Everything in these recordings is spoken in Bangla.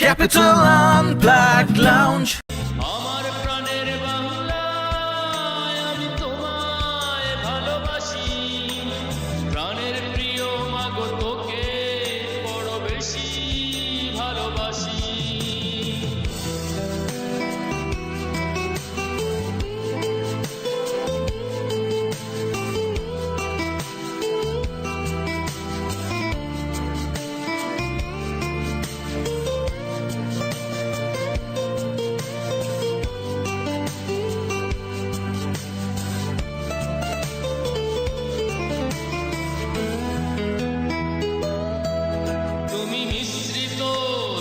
Capital Unplugged Lounge. আমার প্রাণের বাংলায় আমি তোমায় ভালোবাসি, প্রাণের প্রিয় মাগো তোকে বড় বেশি ভালোবাসি। তুমি মিশ্রিত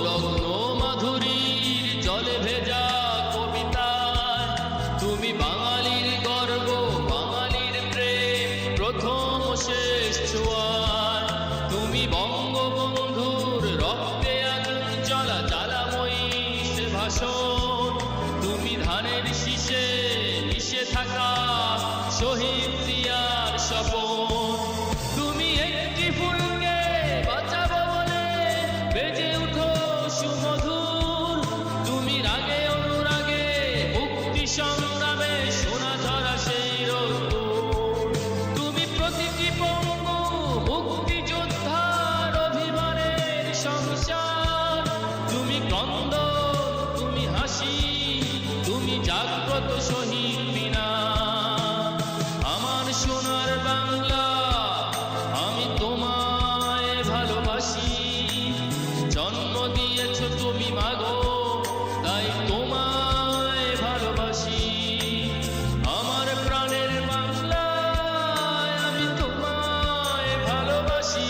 লগ্ন মাধুরীর জলে ভেজা কবিতায়, তুমি বাঙালির গর্ব, বাঙালির প্রেম, প্রথম শেষ ছোঁয়ায়। তুমি বঙ্গবন্ধুর রক্তে আগুন জ্বলা জ্বালাময়ী সে ভাষণ, তুমি ধানের শীষে মিশে থাকা শহীদ জিয়ার স্বপন। তুমি একটি ফুলকে বাঁচাবো বলে বেজে উঠো সুমধুর, তুমি রাগে অনুরাগে মুক্তি সংগ্রামে সোনা ঝরা সেই রোদ্দুর। তুমি প্রতিটি পঙ্গু মুক্তিযোদ্ধার অভিমানের সংসার, তুমি ক্রন্দন, তুমি হাসি, তুমি জাগ্রত শহীদ মিনার। আমার সোনার বাংলা আমি তোমায় ভালোবাসি, জন্ম দিয়েছ তুমি মাগো তাই তোমায় ভালোবাসি। আমার প্রাণের বাংলায় আমি তোমায় ভালোবাসি,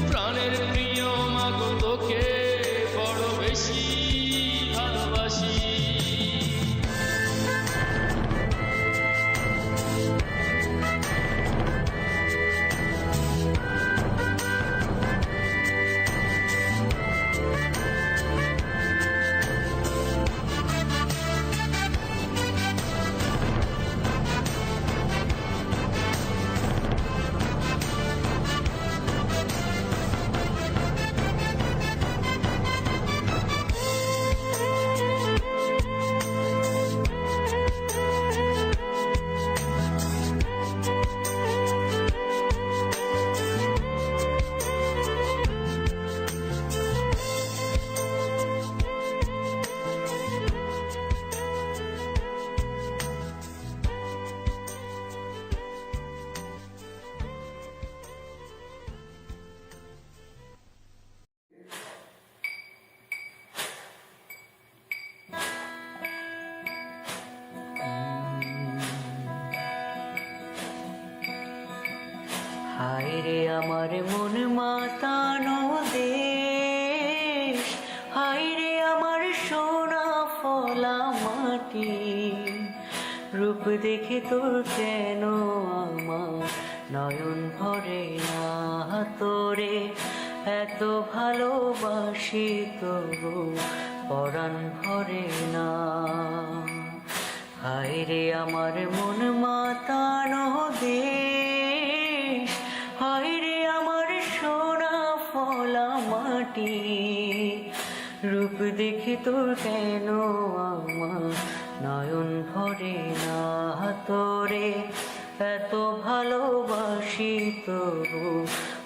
প্রাণের প্রিয় মাগো তোকে বড় বেশি ভালোবাসি। হায় রে আমার মন মাতানো দেশ, হায় রে আমার সোনা ফলা মাটি, রূপ দেখে তোর কেন আমার নয়ন ভরে না, তোরে এত ভালোবাসি তবু পরাণ ভরে না। হায় রে আমার মন মাতানো দেশ, হায় রে আমার সোনা ফলা মাটি, রূপ দেখে তোর কেন আমার নয়ন ভরে না, তোরে এত ভালোবাসি তবু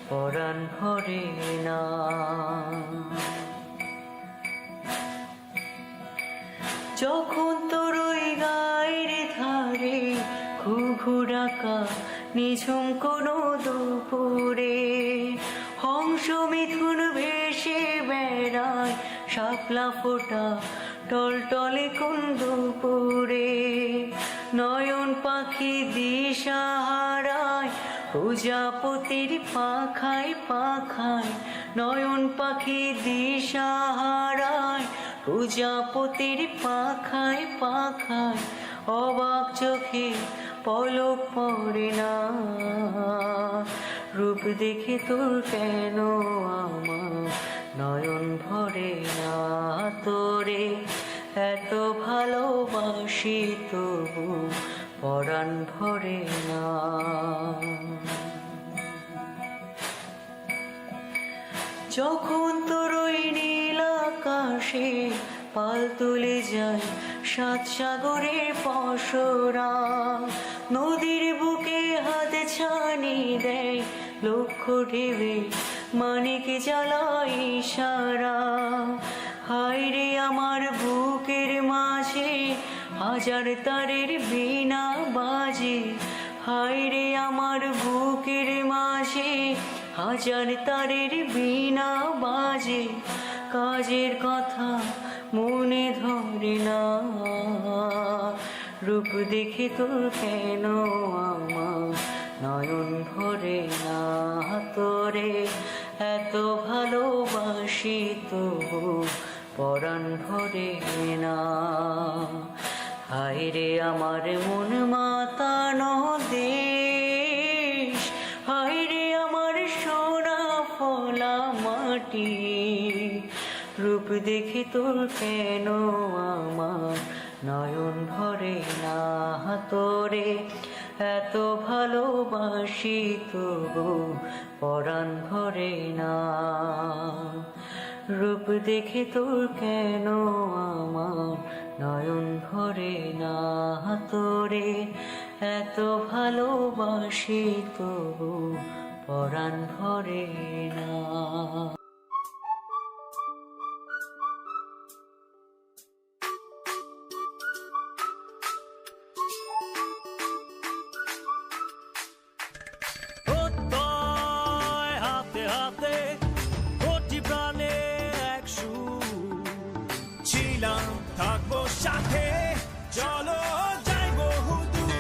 পরাণ ভরে না। যখন তোর ওই গায়ের ধারে ঘুঘু ডাকা নিঝুম কোনো দুপুরে, হংস মিথুন ভেসে বেড়ায় শাপলা ফোটা টলটলে কোন দুপুরে, নয়ন পাখি দিশা হারায় প্রজাপতির পাখায় পাখায়, নয়ন পাখি দিশা হারায় প্রজাপতির পাখায় পাখায়, অবাক চোখে পলক পড়ে না, রূপ দেখে তোর কেন আমার নয়ন ভরে না, তোরে এত ভালোবাসি তবু পরাণ ভরে না। যখন তোর ওই নীল আকাশ বাতাসে পাল তুলে যায় সাত সাগরের পসরা, নদীর বুকে হাত ছানি দেয় লক্ষ ঢেবে মানিক জ্বালায় ইশারা। হায় রে আমার বুকের মাঝে হাজার তারের বীণা বাজে, হায় রে আমার বুকের মাঝে হাজার তারের বীণা বাজে, কাজের কথা মনে ধরে না। রূপ দেখে তোর কেন আমার নয়ন ভরে না, তোরে এত ভালোবাসি তবু পরাণ ভরে না। হায় রে আমার মন মাতানো দেশ, হায় রে আমার সোনা ফলা মাটি, রূপ দেখে তোর কেন আমার নয়ন ভরে না, তোরে এত ভালোবাসি তবু পরাণ ভরে না। রূপ দেখে তোর কেন আমার নয়ন ভরে না, তোরে এত ভালোবাসি তবু পরাণ ভরে না। হাতে হাতে কোটি প্রাণে এক সুর, ছিলাম থাকবো সাথে, চলো যাইবো বহুদূর।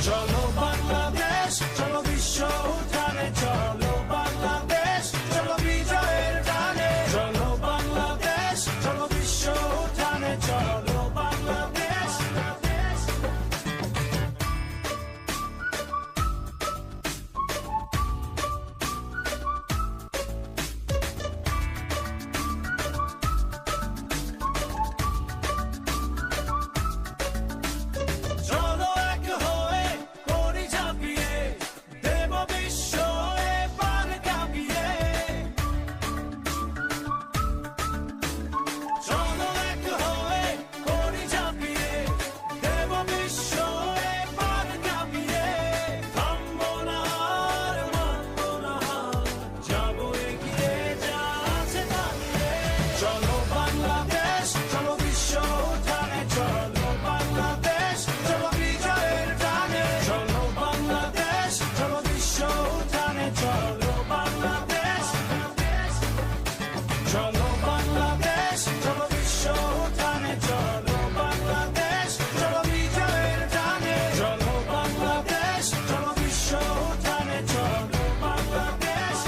চলো বাংলাদেশ, চলো বিশ্ব উঠানে, চলো বাংলাদেশ, চলো বিজয়ের গানে। চলো বাংলাদেশ, চলো বিশ্ব উঠানে, চলো বাংলাদেশ। চলো এক হয়ে করি ঝাঁপিয়ে, দেব বিশ্ব এবার কাঁপিয়ে। চলো এক হয়ে করি ঝাঁপিয়ে, দেব বিশ্ব এবার কাঁপিয়ে। থামবো না আর মানবো না হার, যাবো এগিয়ে যা আছে দাঁড়িয়ে। চলো বাংলাদেশ, চলো বিশ্ব উঠানে, চলো বাংলাদেশ, চলো বিজয়ের গানে। চলো বাংলাদেশ, চলো বিশ্ব উঠানে, চলো বাংলাদেশ। চলো বাংলাদেশ, চলো বিশ্ব উঠানে, চলো বাংলাদেশ, চলো বিজয়ের গানে। চলো বাংলাদেশ, চলো বিশ্ব উঠানে, চলো বাংলাদেশ।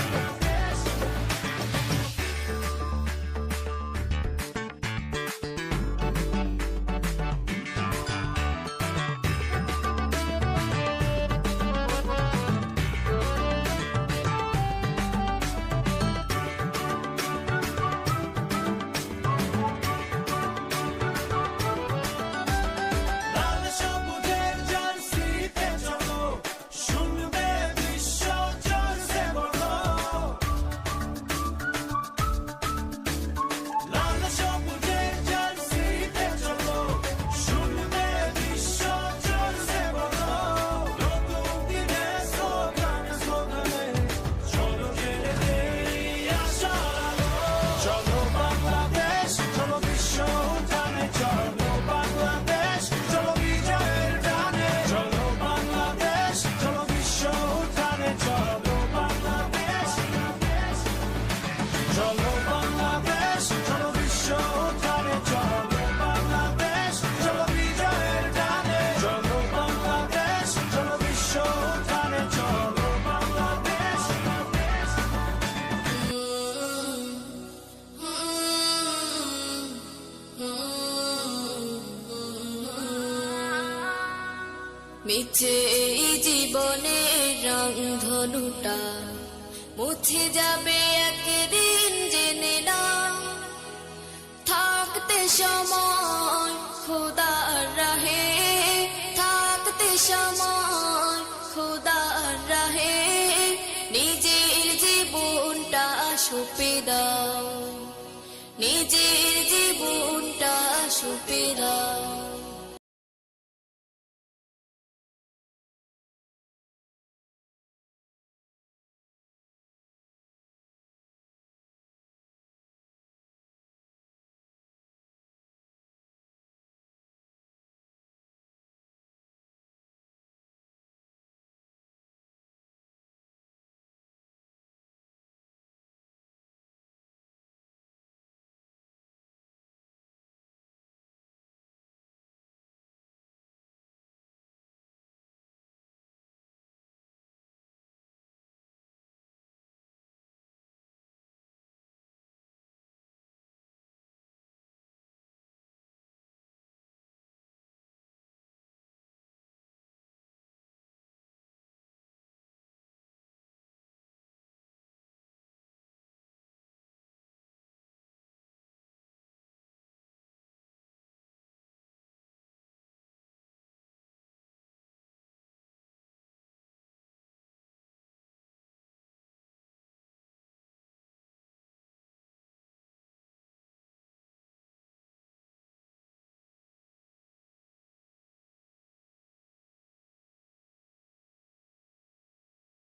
লাল সবুজের জার্সিতে চলো, শুনবে বিশ্ব জোরসে বলো। লাল সবুজের জার্সিতে চলো, শুনবে বিশ্ব জোরসে বলো। নতুন দিনে স্লোগানে স্লোগানে, চলো জেলে দেই আশার আলো। চলো বাংলাদেশ, চলো বিশ্ব উঠানে, চলো বাংলাদেশ, চলো বিজয়ের গানে। চলো বাংলাদেশ, চলো বিশ্ব উঠানে, চলো বাংলাদেশ। চলো বাংলাদেশ, চলো বিশ্ব উঠানে, চলো বাংলাদেশ, চলো বিজয়ের গানে। চলো বাংলাদেশ, চলো বিশ্ব উঠানে, চলো বাংলাদেশ। মিছে এই জীবনের রংধনুটা মুছে যাবে একদিন, জেনে না। থাকতে সময় খোদার রাহে, থাকতে সময় খোদার রাহে, নিজের জীবনটা সঁপে দাও। নিজের জীবনটা সুপেরা